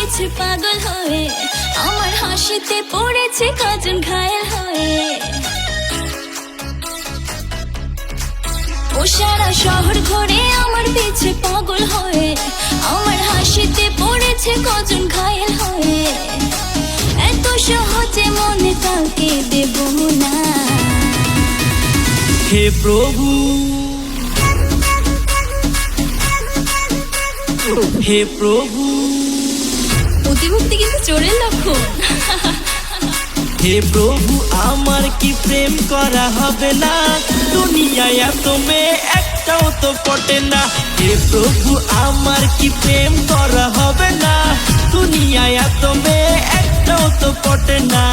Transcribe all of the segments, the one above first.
পিছে পাগল হয়ে, আমার হাসিতে পড়েছে কজন ঘায়েল হয়ে। ও সারা শহর ঘুরে আমার পিছে পাগল হয়ে, আমার হাসিতে পড়েছে কজন ঘায়েল হয়ে। এত সহজে মনে কাউকে দেব না। হে প্রভু, হে প্রভু, অতিভক্তি কিন্তু চোরের লক্ষণ। হে প্রভু, আমার কি প্রেম করা হবে না? দুনিয়ায় এত মেয়ে একটাও তো পটে না। হে প্রভু, আমার কি প্রেম করা হবে না? দুনিয়ায় এত মেয়ে একটাও তো পটে না।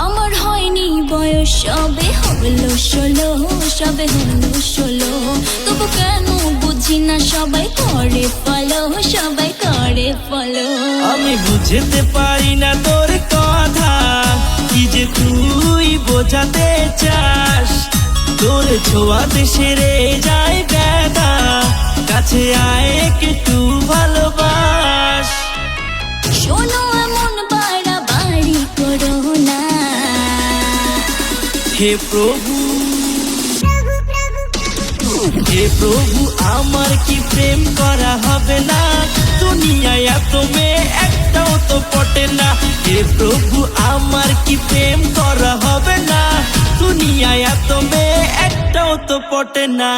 আমার হয়নি বয়স, সবে হলো 16, সবে হলো 16। তবু কেন বুঝি না, সবাই করে ফলো, সবাই করে ফলো। আমি বুঝতে পারি না তোর কথা, কি যে তুই বোঝাতে চাস। তোর ছোঁয়াতে সেরে যায় ব্যথা, কাছে আয় একটু ভালোবাস। শোনো এমন বাড়াবাড়ি করো না। হে প্রভু, হে প্রভু, আমার কি প্রেম করা হবে না? দুনিয়ায় এত মেয়ে একটাও তো পটে না। হে প্রভু, আমার কি প্রেম করা হবে না? দুনিয়ায় এত মেয়ে একটাও তো পটে না।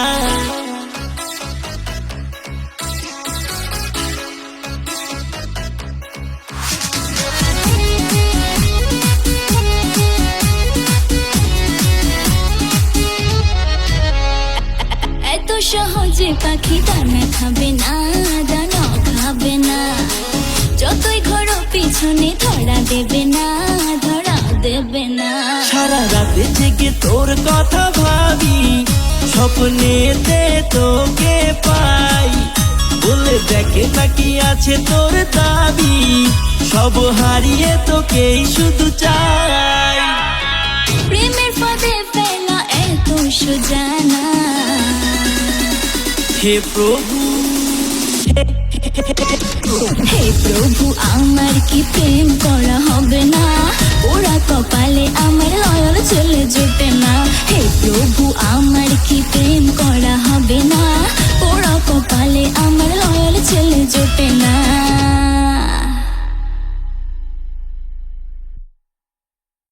এত সহজে পাখি দানা খাবে না, দানা খাবে না। যতই ঘোরো পিছনে ধরা দেবে না, ধরা দেবে না। সারা রাতে জেগে তোর কথা ভাবি, স্বপ্নেতে তোকে পাই। বলে দেখে নাকি আছে তোর দাবি, সব হারিয়ে তোকেই শুধু চাই। প্রেমের ফাঁদে ফেলা এত সোজা না। হে প্রভু, হে প্রভু, আমার কি প্রেম করা হবে না? ওরা কপালে আমার লয়াল